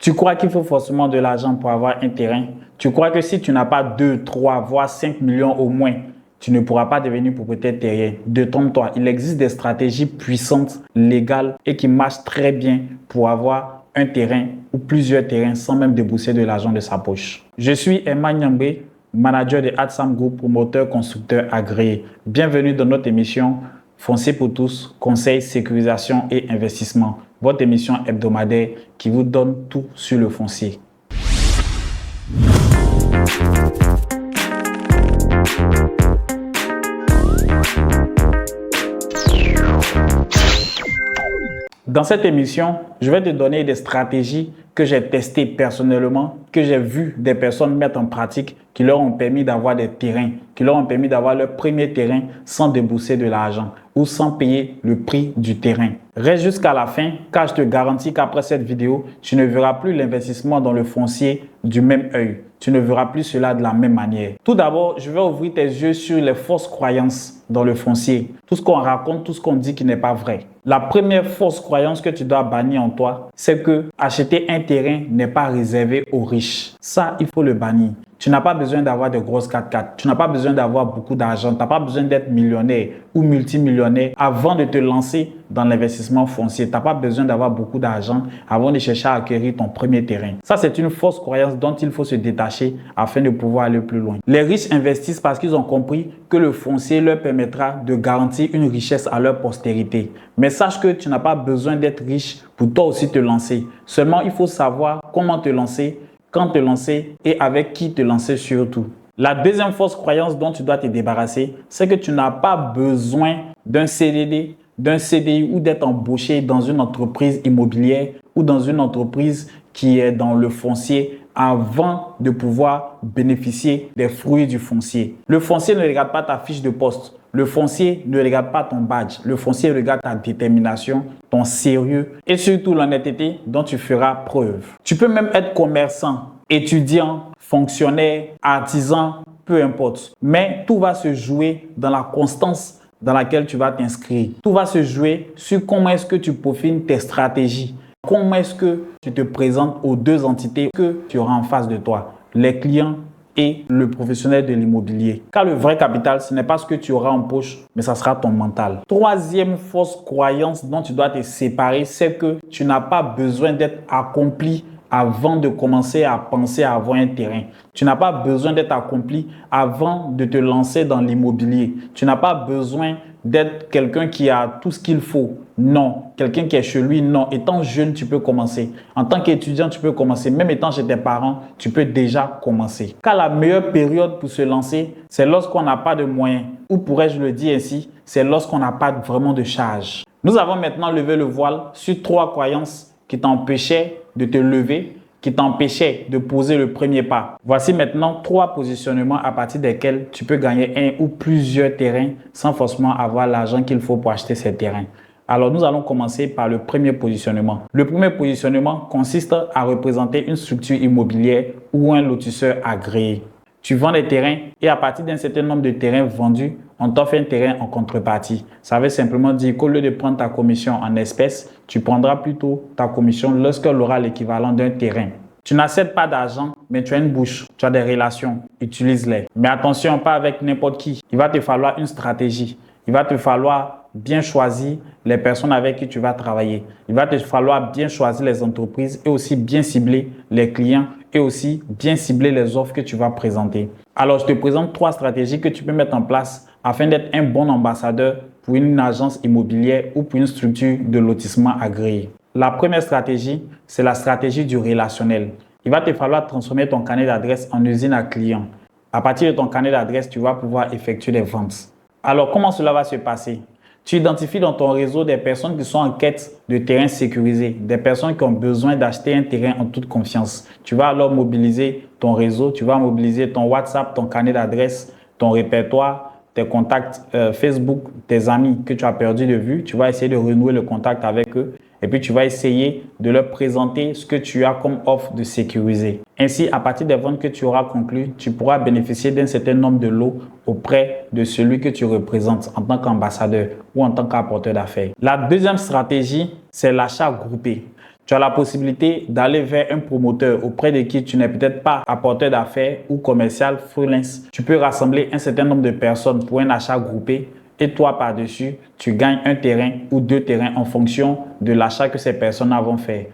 Tu crois qu'il faut forcément de l'argent pour avoir un terrain? Tu crois que si tu n'as pas 2, 3, voire 5 millions au moins, tu ne pourras pas devenir propriétaire terrien? Détrompe-toi, il existe des stratégies puissantes, légales et qui marchent très bien pour avoir un terrain ou plusieurs terrains sans même débourser de l'argent de sa poche. Je suis Emma Nyambé, manager de Adsam Group, promoteur constructeur agréé. Bienvenue dans notre émission Foncier pour tous, conseils, sécurisation et investissement. Votre émission hebdomadaire qui vous donne tout sur le foncier. Dans cette émission, je vais te donner des stratégies que j'ai testées personnellement, que j'ai vu des personnes mettre en pratique, qui leur ont permis d'avoir des terrains, qui leur ont permis d'avoir leur premier terrain sans débourser de l'argent ou sans payer le prix du terrain. Reste jusqu'à la fin, car je te garantis qu'après cette vidéo, tu ne verras plus l'investissement dans le foncier du même œil. Tu ne verras plus cela de la même manière. Tout d'abord, je vais ouvrir tes yeux sur les fausses croyances dans le foncier. Tout ce qu'on raconte, tout ce qu'on dit qui n'est pas vrai. La première fausse croyance que tu dois bannir en toi, c'est que acheter un terrain n'est pas réservé aux riches. Ça, il faut le bannir. Tu n'as pas besoin d'avoir de grosses 4x4. Tu n'as pas besoin d'avoir beaucoup d'argent. Tu n'as pas besoin d'être millionnaire ou multimillionnaire avant de te lancer dans l'investissement foncier. Tu n'as pas besoin d'avoir beaucoup d'argent avant de chercher à acquérir ton premier terrain. Ça, c'est une fausse croyance dont il faut se détacher afin de pouvoir aller plus loin. Les riches investissent parce qu'ils ont compris que le foncier leur permettra de garantir une richesse à leur postérité. Mais sache que tu n'as pas besoin d'être riche pour toi aussi te lancer. Seulement, il faut savoir comment te lancer, quand te lancer et avec qui te lancer surtout. La deuxième fausse croyance dont tu dois te débarrasser, c'est que tu n'as pas besoin d'un CDD, d'un CDI ou d'être embauché dans une entreprise immobilière ou dans une entreprise qui est dans le foncier avant de pouvoir bénéficier des fruits du foncier. Le foncier ne regarde pas ta fiche de poste. Le foncier ne regarde pas ton badge. Le foncier regarde ta détermination, ton sérieux et surtout l'honnêteté dont tu feras preuve. Tu peux même être commerçant, étudiant, fonctionnaire, artisan, peu importe. Mais tout va se jouer dans la constance dans laquelle tu vas t'inscrire. Tout va se jouer sur comment est-ce que tu peaufines tes stratégies. Comment est-ce que tu te présentes aux deux entités que tu auras en face de toi, les clients et le professionnel de l'immobilier. Car le vrai capital, ce n'est pas ce que tu auras en poche, mais ça sera ton mental. Troisième fausse croyance dont tu dois te séparer, c'est que tu n'as pas besoin d'être accompli avant de commencer à penser à avoir un terrain. Tu n'as pas besoin d'être accompli avant de te lancer dans l'immobilier. Tu n'as pas besoin d'être quelqu'un qui a tout ce qu'il faut. Non. Quelqu'un qui est chez lui, non. Étant jeune, tu peux commencer. En tant qu'étudiant, tu peux commencer. Même étant chez tes parents, tu peux déjà commencer. Car la meilleure période pour se lancer, c'est lorsqu'on n'a pas de moyens. Ou pourrais-je le dire ainsi, c'est lorsqu'on n'a pas vraiment de charge. Nous avons maintenant levé le voile sur 3 croyances qui t'empêchaient de te lever, qui t'empêchaient de poser le premier pas. Voici maintenant 3 positionnements à partir desquels tu peux gagner un ou plusieurs terrains sans forcément avoir l'argent qu'il faut pour acheter ces terrains. Alors, nous allons commencer par le premier positionnement. Le premier positionnement consiste à représenter une structure immobilière ou un lotisseur agréé. Tu vends des terrains et à partir d'un certain nombre de terrains vendus, on t'offre un terrain en contrepartie. Ça veut simplement dire qu'au lieu de prendre ta commission en espèces, tu prendras plutôt ta commission lorsqu'elle aura l'équivalent d'un terrain. Tu n'acceptes pas d'argent, mais tu as une bouche, tu as des relations, utilise-les. Mais attention, pas avec n'importe qui. Il va te falloir une stratégie. Il va te falloir bien choisir les personnes avec qui tu vas travailler. Il va te falloir bien choisir les entreprises et aussi bien cibler les clients et aussi bien cibler les offres que tu vas présenter. Alors, je te présente 3 stratégies que tu peux mettre en place afin d'être un bon ambassadeur pour une agence immobilière ou pour une structure de lotissement agréée. La première stratégie, c'est la stratégie du relationnel. Il va te falloir transformer ton carnet d'adresse en usine à clients. À partir de ton carnet d'adresse, tu vas pouvoir effectuer des ventes. Alors, comment cela va se passer? Tu identifies dans ton réseau des personnes qui sont en quête de terrains sécurisés, des personnes qui ont besoin d'acheter un terrain en toute confiance. Tu vas alors mobiliser ton réseau, tu vas mobiliser ton WhatsApp, ton carnet d'adresse, ton répertoire, tes contacts Facebook, tes amis que tu as perdu de vue. Tu vas essayer de renouer le contact avec eux et puis tu vas essayer de leur présenter ce que tu as comme offre de sécuriser. Ainsi, à partir des ventes que tu auras conclues, tu pourras bénéficier d'un certain nombre de lots auprès de celui que tu représentes en tant qu'ambassadeur ou en tant qu'apporteur d'affaires. La deuxième stratégie, c'est l'achat groupé. Tu as la possibilité d'aller vers un promoteur auprès de qui tu n'es peut-être pas apporteur d'affaires ou commercial freelance. Tu peux rassembler un certain nombre de personnes pour un achat groupé et toi par-dessus, tu gagnes un terrain ou 2 terrains en fonction de l'achat que ces personnes vont faire.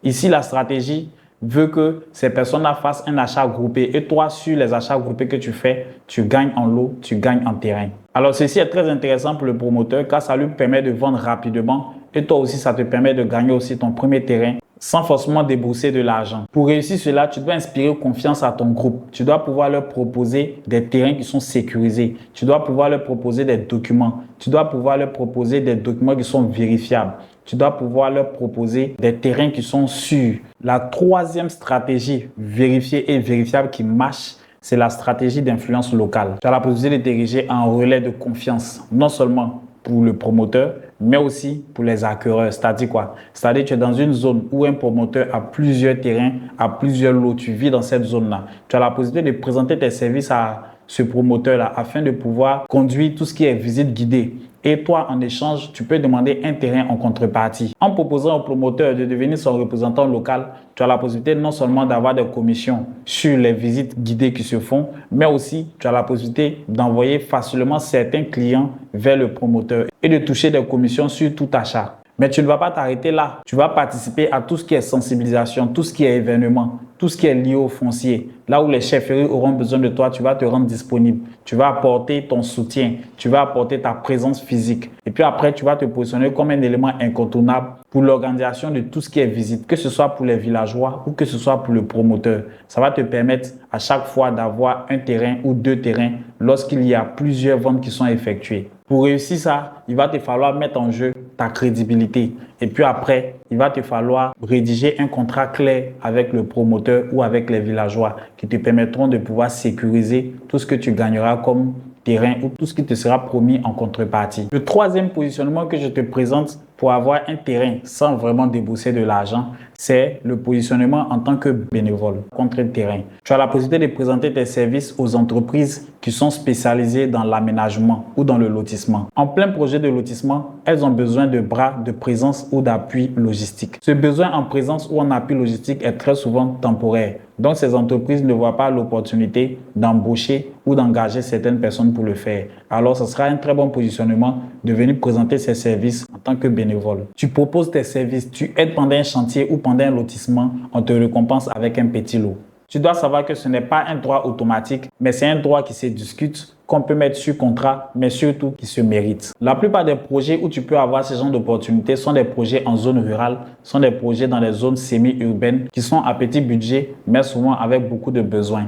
Ici, la stratégie veut que ces personnes-là fassent un achat groupé et toi, sur les achats groupés que tu fais, tu gagnes en lot, tu gagnes en terrain. Alors, ceci est très intéressant pour le promoteur car ça lui permet de vendre rapidement et toi aussi, ça te permet de gagner aussi ton premier terrain sans forcément débourser de l'argent. Pour réussir cela, tu dois inspirer confiance à ton groupe. Tu dois pouvoir leur proposer des terrains qui sont sécurisés. Tu dois pouvoir leur proposer des documents. Tu dois pouvoir leur proposer des documents qui sont vérifiables. Tu dois pouvoir leur proposer des terrains qui sont sûrs. La troisième stratégie vérifiée et vérifiable qui marche, c'est la stratégie d'influence locale. Tu as la possibilité de t'ériger en relais de confiance, non seulement pour le promoteur, mais aussi pour les acquéreurs. C'est-à-dire quoi? C'est-à-dire que tu es dans une zone où un promoteur a plusieurs terrains, a plusieurs lots, tu vis dans cette zone-là. Tu as la possibilité de présenter tes services à ce promoteur-là afin de pouvoir conduire tout ce qui est visite guidée. Et toi, en échange, tu peux demander un terrain en contrepartie. En proposant au promoteur de devenir son représentant local, tu as la possibilité non seulement d'avoir des commissions sur les visites guidées qui se font, mais aussi tu as la possibilité d'envoyer facilement certains clients vers le promoteur et de toucher des commissions sur tout achat. Mais tu ne vas pas t'arrêter là. Tu vas participer à tout ce qui est sensibilisation, tout ce qui est événement, tout ce qui est lié au foncier. Là où les chefferies auront besoin de toi, tu vas te rendre disponible. Tu vas apporter ton soutien. Tu vas apporter ta présence physique. Et puis après, tu vas te positionner comme un élément incontournable pour l'organisation de tout ce qui est visite, que ce soit pour les villageois ou que ce soit pour le promoteur. Ça va te permettre à chaque fois d'avoir un terrain ou 2 terrains lorsqu'il y a plusieurs ventes qui sont effectuées. Pour réussir ça, il va te falloir mettre en jeu ta crédibilité. Et puis après, il va te falloir rédiger un contrat clair avec le promoteur ou avec les villageois qui te permettront de pouvoir sécuriser tout ce que tu gagneras comme terrain ou tout ce qui te sera promis en contrepartie. Le troisième positionnement que je te présente pour avoir un terrain sans vraiment débourser de l'argent, c'est le positionnement en tant que bénévole contre le terrain. Tu as la possibilité de présenter tes services aux entreprises qui sont spécialisées dans l'aménagement ou dans le lotissement. En plein projet de lotissement, elles ont besoin de bras, de présence ou d'appui logistique. Ce besoin en présence ou en appui logistique est très souvent temporaire. Donc, ces entreprises ne voient pas l'opportunité d'embaucher ou d'engager certaines personnes pour le faire. Alors, ce sera un très bon positionnement de venir présenter ces services en tant que bénévole. Tu proposes tes services, tu aides pendant un chantier ou pendant un lotissement, on te récompense avec un petit lot. Tu dois savoir que ce n'est pas un droit automatique, mais c'est un droit qui se discute, qu'on peut mettre sur contrat, mais surtout qui se mérite. La plupart des projets où tu peux avoir ce genre d'opportunités sont des projets en zone rurale, sont des projets dans les zones semi-urbaines qui sont à petit budget, mais souvent avec beaucoup de besoins.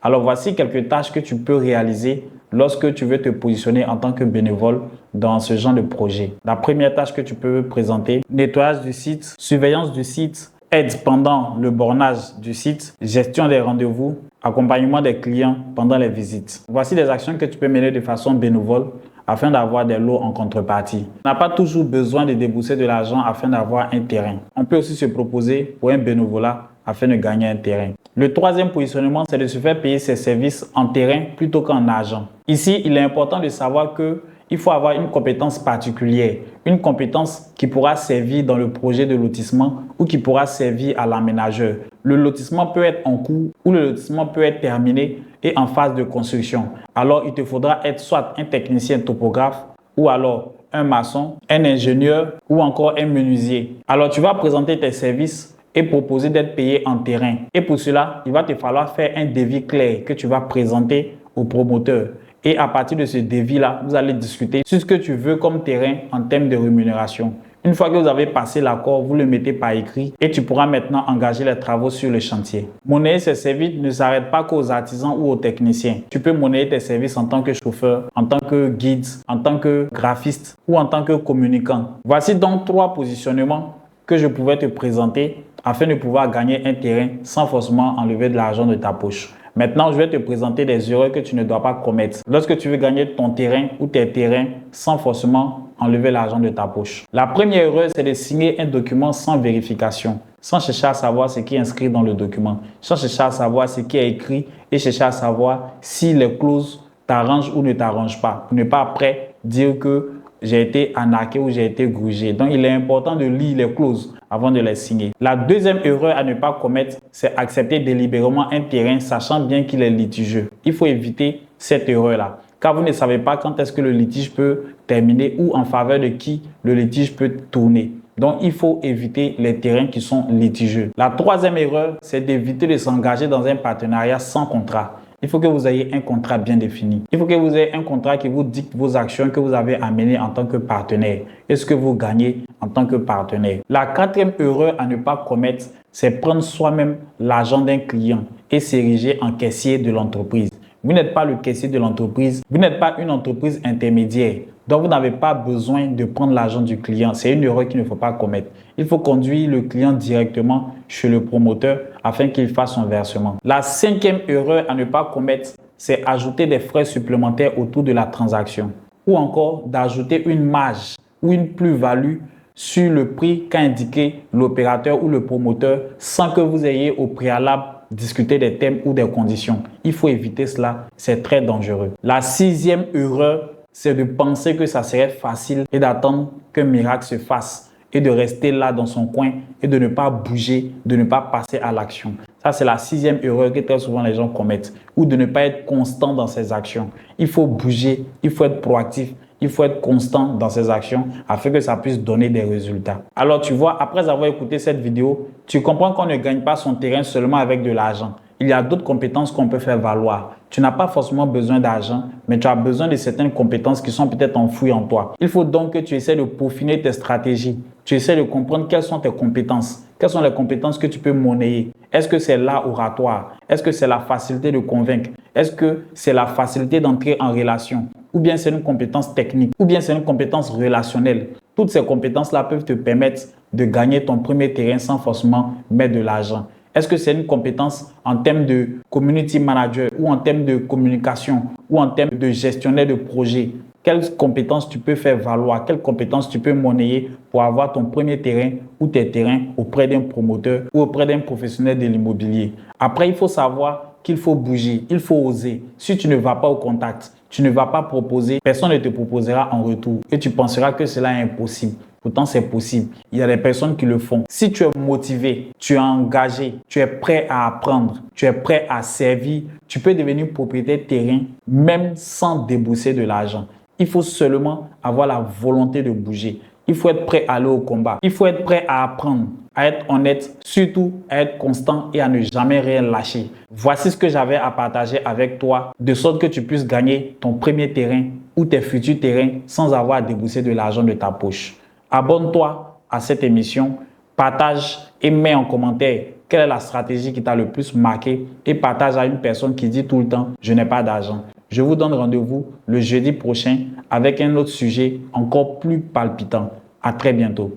Alors voici quelques tâches que tu peux réaliser lorsque tu veux te positionner en tant que bénévole dans ce genre de projet. La première tâche que tu peux présenter, nettoyage du site, surveillance du site, aide pendant le bornage du site, gestion des rendez-vous, accompagnement des clients pendant les visites. Voici des actions que tu peux mener de façon bénévole afin d'avoir des lots en contrepartie. On n'a pas toujours besoin de débourser de l'argent afin d'avoir un terrain. On peut aussi se proposer pour un bénévolat afin de gagner un terrain. Le troisième positionnement, c'est de se faire payer ses services en terrain plutôt qu'en argent. Ici, il est important de savoir qu'il faut avoir une compétence particulière, une compétence qui pourra servir dans le projet de lotissement ou qui pourra servir à l'aménageur. Le lotissement peut être en cours ou le lotissement peut être terminé et en phase de construction. Alors, il te faudra être soit un technicien topographe ou alors un maçon, un ingénieur ou encore un menuisier. Alors, tu vas présenter tes services et proposer d'être payé en terrain. Et pour cela, il va te falloir faire un devis clair que tu vas présenter au promoteur. Et à partir de ce devis-là, vous allez discuter sur ce que tu veux comme terrain en termes de rémunération. Une fois que vous avez passé l'accord, vous le mettez par écrit et tu pourras maintenant engager les travaux sur le chantier. Monnayer ses services ne s'arrête pas qu'aux artisans ou aux techniciens. Tu peux monnayer tes services en tant que chauffeur, en tant que guide, en tant que graphiste ou en tant que communicant. Voici donc 3 positionnements que je pouvais te présenter afin de pouvoir gagner un terrain sans forcément enlever de l'argent de ta poche. Maintenant, je vais te présenter des erreurs que tu ne dois pas commettre lorsque tu veux gagner ton terrain ou tes terrains sans forcément enlever l'argent de ta poche. La première erreur, c'est de signer un document sans vérification, sans chercher à savoir ce qui est inscrit dans le document, sans chercher à savoir ce qui est écrit et chercher à savoir si les clauses t'arrangent ou ne t'arrangent pas. Pour ne pas après dire que j'ai été arnaqué ou j'ai été grugé. Donc, il est important de lire les clauses avant de les signer. La deuxième erreur à ne pas commettre, c'est accepter délibérément un terrain sachant bien qu'il est litigieux. Il faut éviter cette erreur-là, car vous ne savez pas quand est-ce que le litige peut terminer ou en faveur de qui le litige peut tourner. Donc, il faut éviter les terrains qui sont litigieux. La troisième erreur, c'est d'éviter de s'engager dans un partenariat sans contrat. Il faut que vous ayez un contrat bien défini. Il faut que vous ayez un contrat qui vous dicte vos actions que vous avez à mener en tant que partenaire et ce que vous gagnez en tant que partenaire. La quatrième erreur à ne pas commettre, c'est prendre soi-même l'argent d'un client et s'ériger en caissier de l'entreprise. Vous n'êtes pas le caissier de l'entreprise, vous n'êtes pas une entreprise intermédiaire. Donc, vous n'avez pas besoin de prendre l'argent du client. C'est une erreur qu'il ne faut pas commettre. Il faut conduire le client directement chez le promoteur afin qu'il fasse son versement. La cinquième erreur à ne pas commettre, c'est ajouter des frais supplémentaires autour de la transaction ou encore d'ajouter une marge ou une plus-value sur le prix qu'a indiqué l'opérateur ou le promoteur sans que vous ayez au préalable discuté des thèmes ou des conditions. Il faut éviter cela, c'est très dangereux. La sixième erreur, c'est de penser que ça serait facile et d'attendre qu'un miracle se fasse et de rester là dans son coin et de ne pas bouger, de ne pas passer à l'action. Ça, c'est la sixième erreur que très souvent les gens commettent, ou de ne pas être constant dans ses actions. Il faut bouger, il faut être proactif, il faut être constant dans ses actions afin que ça puisse donner des résultats. Alors tu vois, après avoir écouté cette vidéo, tu comprends qu'on ne gagne pas son terrain seulement avec de l'argent. Il y a d'autres compétences qu'on peut faire valoir. Tu n'as pas forcément besoin d'argent, mais tu as besoin de certaines compétences qui sont peut-être enfouies en toi. Il faut donc que tu essaies de peaufiner tes stratégies. Tu essaies de comprendre quelles sont tes compétences. Quelles sont les compétences que tu peux monnayer? Est-ce que c'est l'art oratoire? Est-ce que c'est la facilité de convaincre? Est-ce que c'est la facilité d'entrer en relation? Ou bien c'est une compétence technique? Ou bien c'est une compétence relationnelle? Toutes ces compétences-là peuvent te permettre de gagner ton premier terrain sans forcément mettre de l'argent. Est-ce que c'est une compétence en termes de community manager ou en termes de communication ou en termes de gestionnaire de projet? Quelles compétences tu peux faire valoir? Quelles compétences tu peux monnayer pour avoir ton premier terrain ou tes terrains auprès d'un promoteur ou auprès d'un professionnel de l'immobilier? Après, il faut savoir qu'il faut bouger, il faut oser. Si tu ne vas pas au contact, tu ne vas pas proposer, personne ne te proposera en retour et tu penseras que cela est impossible. Pourtant, c'est possible. Il y a des personnes qui le font. Si tu es motivé, tu es engagé, tu es prêt à apprendre, tu es prêt à servir, tu peux devenir propriétaire terrain même sans débourser de l'argent. Il faut seulement avoir la volonté de bouger. Il faut être prêt à aller au combat. Il faut être prêt à apprendre, à être honnête, surtout à être constant et à ne jamais rien lâcher. Voici ce que j'avais à partager avec toi, de sorte que tu puisses gagner ton premier terrain ou tes futurs terrains sans avoir à débourser de l'argent de ta poche. Abonne-toi à cette émission, partage et mets en commentaire quelle est la stratégie qui t'a le plus marqué et partage à une personne qui dit tout le temps « je n'ai pas d'argent ». Je vous donne rendez-vous le jeudi prochain avec un autre sujet encore plus palpitant. À très bientôt.